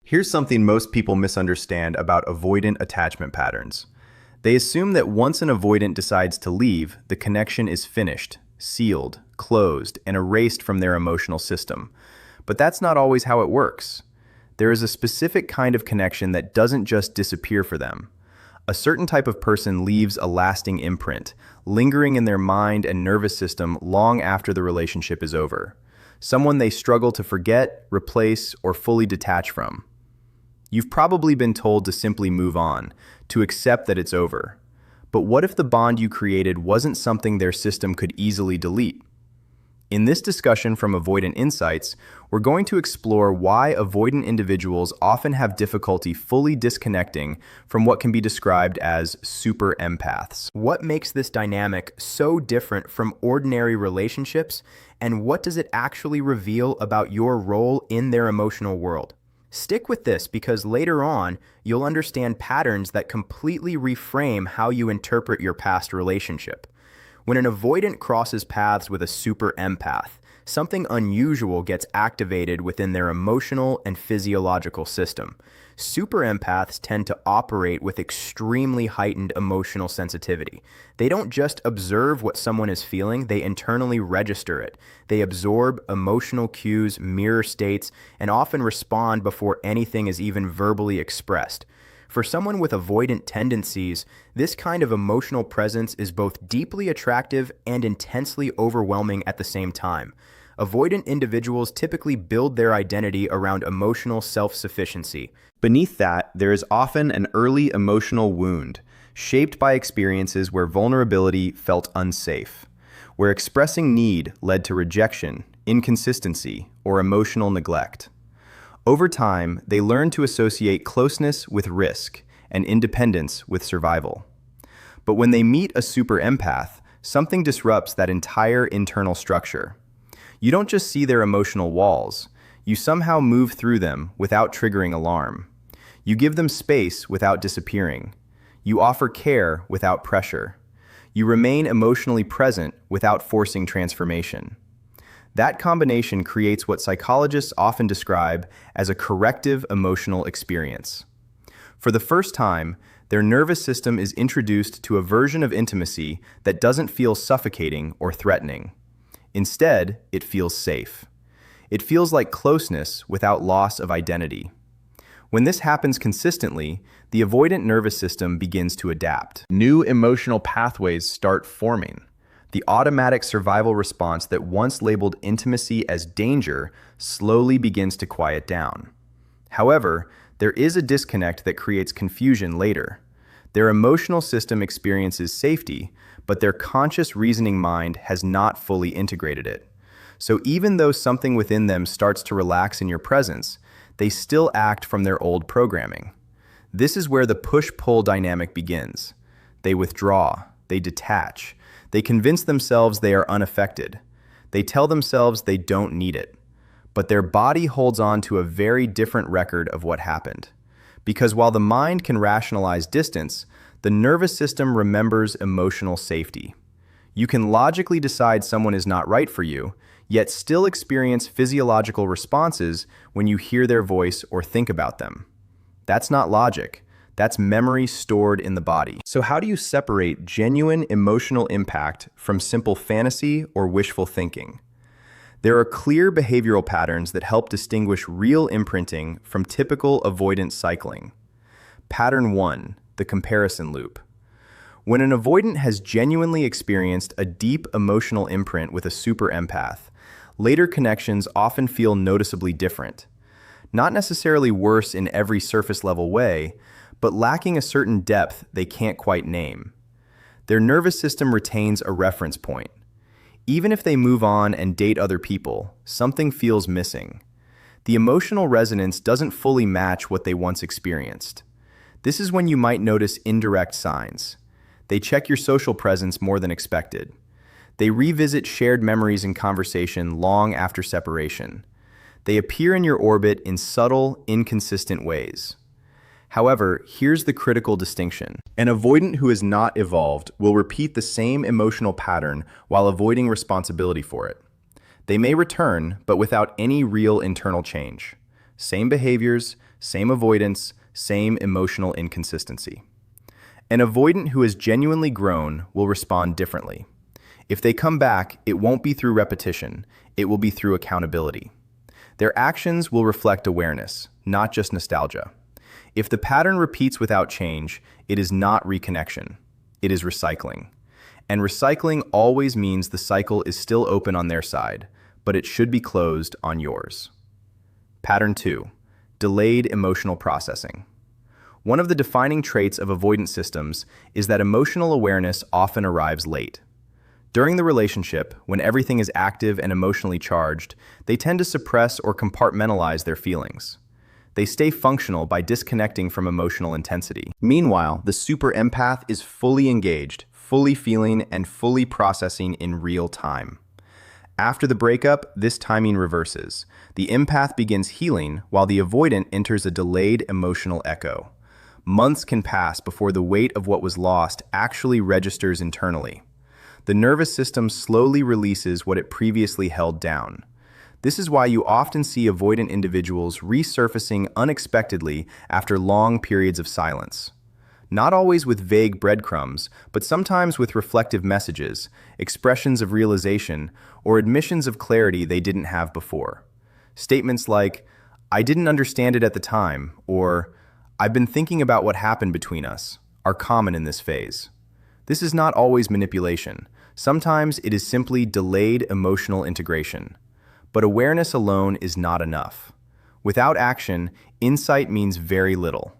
Here's something most people misunderstand about avoidant attachment patterns. They assume that once an avoidant decides to leave, the connection is finished, sealed, closed, and erased from their emotional system. But that's not always how it works. There is a specific kind of connection that doesn't just disappear for them. A certain type of person leaves a lasting imprint, lingering in their mind and nervous system long after the relationship is over. Someone they struggle to forget, replace, or fully detach from. You've probably been told to simply move on, to accept that it's over. But what if the bond you created wasn't something their system could easily delete? In this discussion from Avoidant Insights, we're going to explore why avoidant individuals often have difficulty fully disconnecting from what can be described as super empaths. What makes this dynamic so different from ordinary relationships, and what does it actually reveal about your role in their emotional world? Stick with this because later on, you'll understand patterns that completely reframe how you interpret your past relationship. When an avoidant crosses paths with a super empath, something unusual gets activated within their emotional and physiological system. Super empaths tend to operate with extremely heightened emotional sensitivity. They don't just observe what someone is feeling, they internally register it. They absorb emotional cues, mirror states, and often respond before anything is even verbally expressed. For someone with avoidant tendencies, this kind of emotional presence is both deeply attractive and intensely overwhelming at the same time. Avoidant individuals typically build their identity around emotional self-sufficiency. Beneath that, there is often an early emotional wound, shaped by experiences where vulnerability felt unsafe, where expressing need led to rejection, inconsistency, or emotional neglect. Over time, they learn to associate closeness with risk and independence with survival. But when they meet a super empath, something disrupts that entire internal structure. You don't just see their emotional walls, you somehow move through them without triggering alarm. You give them space without disappearing. You offer care without pressure. You remain emotionally present without forcing transformation. That combination creates what psychologists often describe as a corrective emotional experience. For the first time, their nervous system is introduced to a version of intimacy that doesn't feel suffocating or threatening. Instead, it feels safe. It feels like closeness without loss of identity. When this happens consistently, the avoidant nervous system begins to adapt. New emotional pathways start forming. The automatic survival response that once labeled intimacy as danger slowly begins to quiet down. However, there is a disconnect that creates confusion later. Their emotional system experiences safety, but their conscious reasoning mind has not fully integrated it. So even though something within them starts to relax in your presence, they still act from their old programming. This is where the push-pull dynamic begins. They withdraw, they detach, they convince themselves they are unaffected. They tell themselves they don't need it. But their body holds on to a very different record of what happened. Because while the mind can rationalize distance, the nervous system remembers emotional safety. You can logically decide someone is not right for you, yet still experience physiological responses when you hear their voice or think about them. That's not logic. That's memory stored in the body. So how do you separate genuine emotional impact from simple fantasy or wishful thinking? There are clear behavioral patterns that help distinguish real imprinting from typical avoidance cycling. Pattern 1, the comparison loop. When an avoidant has genuinely experienced a deep emotional imprint with a super empath, later connections often feel noticeably different. Not necessarily worse in every surface level way, but lacking a certain depth they can't quite name. Their nervous system retains a reference point. Even if they move on and date other people, something feels missing. The emotional resonance doesn't fully match what they once experienced. This is when you might notice indirect signs. They check your social presence more than expected. They revisit shared memories and conversation long after separation. They appear in your orbit in subtle, inconsistent ways. However, here's the critical distinction. An avoidant who is not evolved will repeat the same emotional pattern while avoiding responsibility for it. They may return, but without any real internal change. Same behaviors, same avoidance, same emotional inconsistency. An avoidant who has genuinely grown will respond differently. If they come back, it won't be through repetition, it will be through accountability. Their actions will reflect awareness, not just nostalgia. If the pattern repeats without change, it is not reconnection, it is recycling. And recycling always means the cycle is still open on their side, but it should be closed on yours. Pattern 2. Delayed emotional processing. One of the defining traits of avoidant systems is that emotional awareness often arrives late. During the relationship, when everything is active and emotionally charged, they tend to suppress or compartmentalize their feelings. They stay functional by disconnecting from emotional intensity. Meanwhile, the super empath is fully engaged, fully feeling, and fully processing in real time. After the breakup, this timing reverses. The empath begins healing while the avoidant enters a delayed emotional echo. Months can pass before the weight of what was lost actually registers internally. The nervous system slowly releases what it previously held down. This is why you often see avoidant individuals resurfacing unexpectedly after long periods of silence. Not always with vague breadcrumbs, but sometimes with reflective messages, expressions of realization, or admissions of clarity they didn't have before. Statements like, "I didn't understand it at the time," or "I've been thinking about what happened between us," are common in this phase. This is not always manipulation. Sometimes it is simply delayed emotional integration. But awareness alone is not enough. Without action, insight means very little.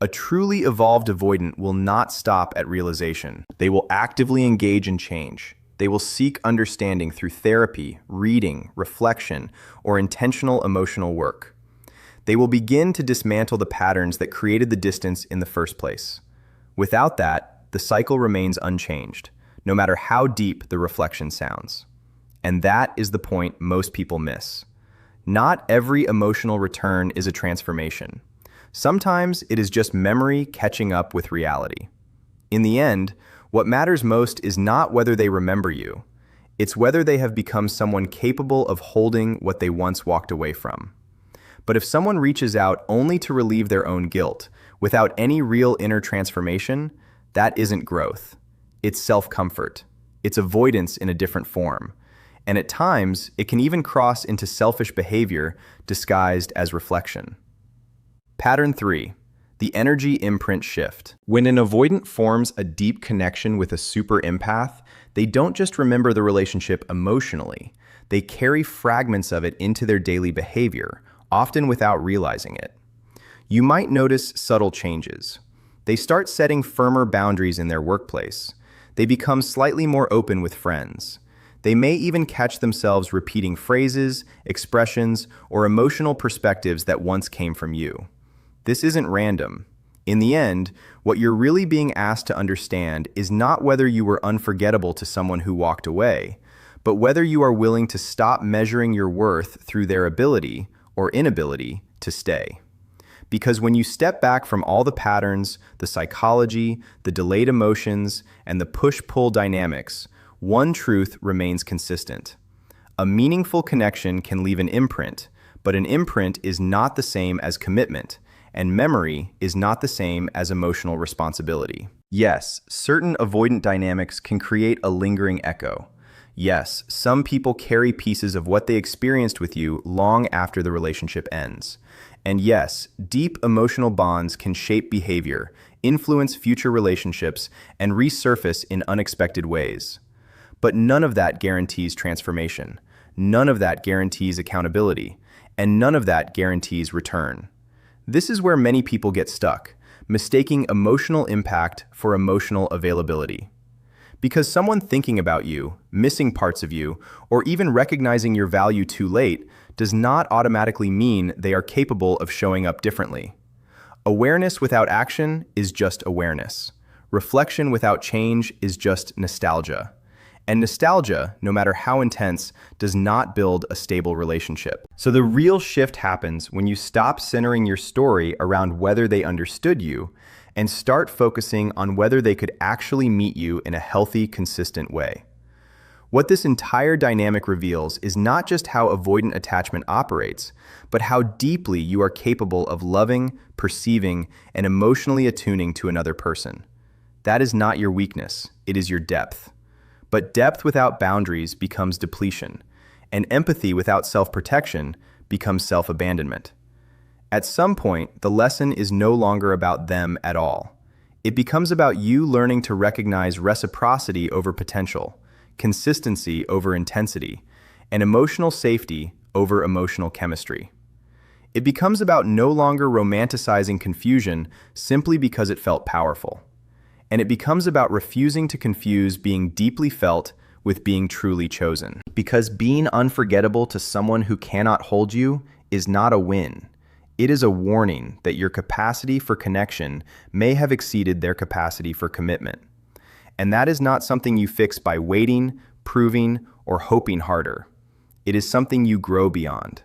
A truly evolved avoidant will not stop at realization. They will actively engage in change. They will seek understanding through therapy, reading, reflection, or intentional emotional work. They will begin to dismantle the patterns that created the distance in the first place. Without that, the cycle remains unchanged, no matter how deep the reflection sounds. And that is the point most people miss. Not every emotional return is a transformation. Sometimes it is just memory catching up with reality. In the end, what matters most is not whether they remember you. It's whether they have become someone capable of holding what they once walked away from. But if someone reaches out only to relieve their own guilt, without any real inner transformation, that isn't growth. It's self-comfort. It's avoidance in a different form. And at times, it can even cross into selfish behavior disguised as reflection. Pattern 3. The energy imprint shift. When an avoidant forms a deep connection with a super empath, they don't just remember the relationship emotionally, they carry fragments of it into their daily behavior, often without realizing it. You might notice subtle changes. They start setting firmer boundaries in their workplace. They become slightly more open with friends. They may even catch themselves repeating phrases, expressions, or emotional perspectives that once came from you. This isn't random. In the end, what you're really being asked to understand is not whether you were unforgettable to someone who walked away, but whether you are willing to stop measuring your worth through their ability or inability to stay. Because when you step back from all the patterns, the psychology, the delayed emotions, and the push-pull dynamics, one truth remains consistent. A meaningful connection can leave an imprint, but an imprint is not the same as commitment, and memory is not the same as emotional responsibility. Yes, certain avoidant dynamics can create a lingering echo. Yes, some people carry pieces of what they experienced with you long after the relationship ends. And yes, deep emotional bonds can shape behavior, influence future relationships, and resurface in unexpected ways. But none of that guarantees transformation. None of that guarantees accountability. And none of that guarantees return. This is where many people get stuck, mistaking emotional impact for emotional availability. Because someone thinking about you, missing parts of you, or even recognizing your value too late does not automatically mean they are capable of showing up differently. Awareness without action is just awareness. Reflection without change is just nostalgia. And nostalgia, no matter how intense, does not build a stable relationship. So the real shift happens when you stop centering your story around whether they understood you and start focusing on whether they could actually meet you in a healthy, consistent way. What this entire dynamic reveals is not just how avoidant attachment operates, but how deeply you are capable of loving, perceiving, and emotionally attuning to another person. That is not your weakness, it is your depth. But depth without boundaries becomes depletion, and empathy without self-protection becomes self-abandonment. At some point, the lesson is no longer about them at all. It becomes about you learning to recognize reciprocity over potential, consistency over intensity, and emotional safety over emotional chemistry. It becomes about no longer romanticizing confusion simply because it felt powerful. And it becomes about refusing to confuse being deeply felt with being truly chosen. Because being unforgettable to someone who cannot hold you is not a win. It is a warning that your capacity for connection may have exceeded their capacity for commitment. And that is not something you fix by waiting, proving, or hoping harder. It is something you grow beyond.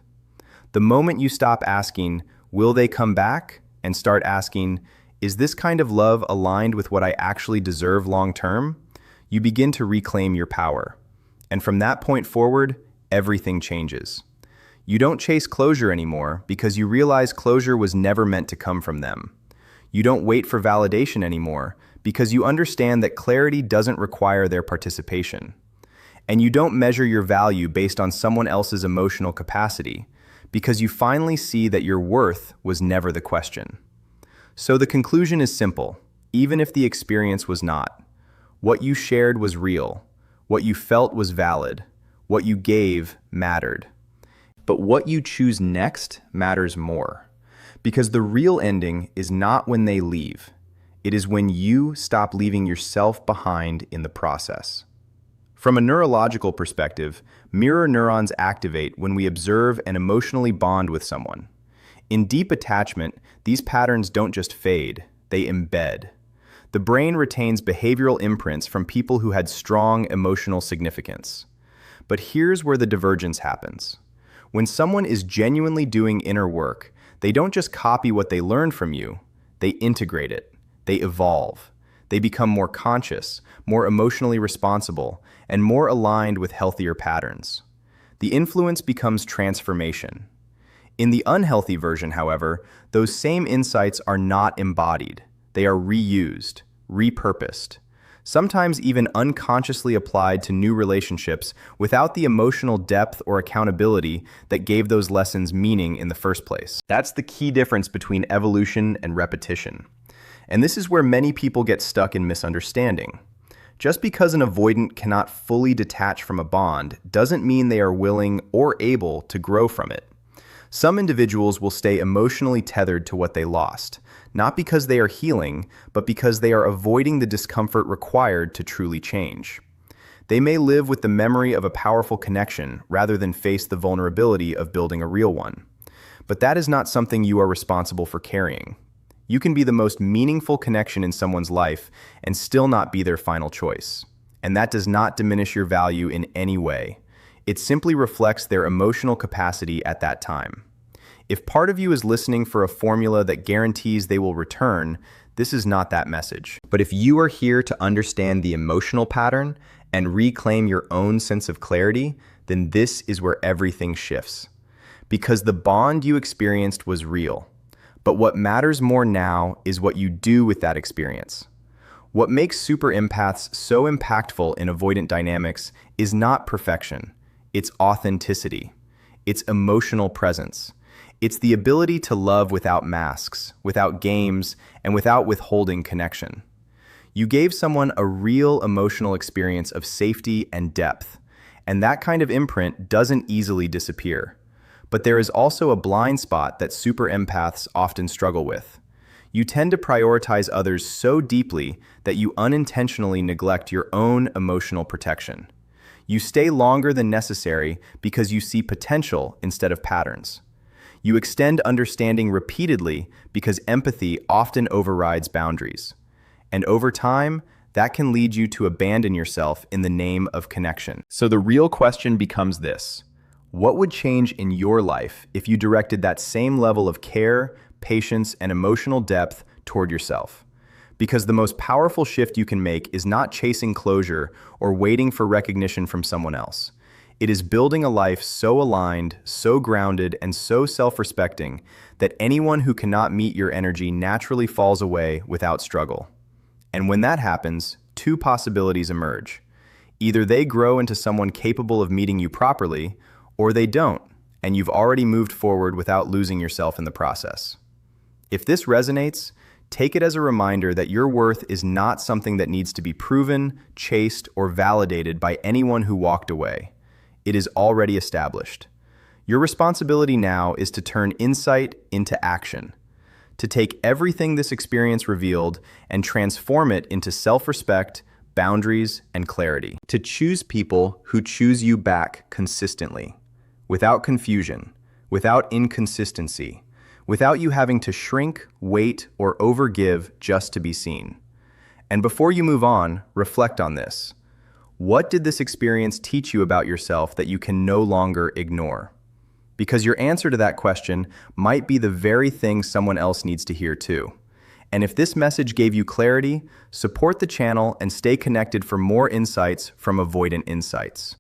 The moment you stop asking, will they come back? And start asking, is this kind of love aligned with what I actually deserve long term? You begin to reclaim your power. And from that point forward, everything changes. You don't chase closure anymore because you realize closure was never meant to come from them. You don't wait for validation anymore because you understand that clarity doesn't require their participation. And you don't measure your value based on someone else's emotional capacity because you finally see that your worth was never the question. So the conclusion is simple, even if the experience was not. What you shared was real. What you felt was valid. What you gave mattered. But what you choose next matters more. Because the real ending is not when they leave. It is when you stop leaving yourself behind in the process. From a neurological perspective, mirror neurons activate when we observe and emotionally bond with someone. In deep attachment, these patterns don't just fade, they embed. The brain retains behavioral imprints from people who had strong emotional significance. But here's where the divergence happens. When someone is genuinely doing inner work, they don't just copy what they learned from you, they integrate it, they evolve. They become more conscious, more emotionally responsible, and more aligned with healthier patterns. The influence becomes transformation. In the unhealthy version, however, those same insights are not embodied. They are reused, repurposed, sometimes even unconsciously applied to new relationships without the emotional depth or accountability that gave those lessons meaning in the first place. That's the key difference between evolution and repetition. And this is where many people get stuck in misunderstanding. Just because an avoidant cannot fully detach from a bond doesn't mean they are willing or able to grow from it. Some individuals will stay emotionally tethered to what they lost, not because they are healing, but because they are avoiding the discomfort required to truly change. They may live with the memory of a powerful connection rather than face the vulnerability of building a real one. But that is not something you are responsible for carrying. You can be the most meaningful connection in someone's life and still not be their final choice. And that does not diminish your value in any way. It simply reflects their emotional capacity at that time. If part of you is listening for a formula that guarantees they will return, this is not that message. But if you are here to understand the emotional pattern and reclaim your own sense of clarity, then this is where everything shifts. Because the bond you experienced was real. But what matters more now is what you do with that experience. What makes super empaths so impactful in avoidant dynamics is not perfection. It's authenticity. It's emotional presence. It's the ability to love without masks, without games, and without withholding connection. You gave someone a real emotional experience of safety and depth, and that kind of imprint doesn't easily disappear. But there is also a blind spot that super empaths often struggle with. You tend to prioritize others so deeply that you unintentionally neglect your own emotional protection. You stay longer than necessary because you see potential instead of patterns. You extend understanding repeatedly because empathy often overrides boundaries. And over time, that can lead you to abandon yourself in the name of connection. So the real question becomes this: what would change in your life if you directed that same level of care, patience, and emotional depth toward yourself? Because the most powerful shift you can make is not chasing closure or waiting for recognition from someone else. It is building a life so aligned, so grounded, and so self-respecting that anyone who cannot meet your energy naturally falls away without struggle. And when that happens, two possibilities emerge. Either they grow into someone capable of meeting you properly, or they don't, and you've already moved forward without losing yourself in the process. If this resonates, take it as a reminder that your worth is not something that needs to be proven, chased, or validated by anyone who walked away. It is already established. Your responsibility now is to turn insight into action, to take everything this experience revealed and transform it into self-respect, boundaries, and clarity. To choose people who choose you back consistently, without confusion, without inconsistency, without you having to shrink, wait, or overgive just to be seen. And before you move on, reflect on this. What did this experience teach you about yourself that you can no longer ignore? Because your answer to that question might be the very thing someone else needs to hear too. And if this message gave you clarity, support the channel and stay connected for more insights from Avoidant Insights.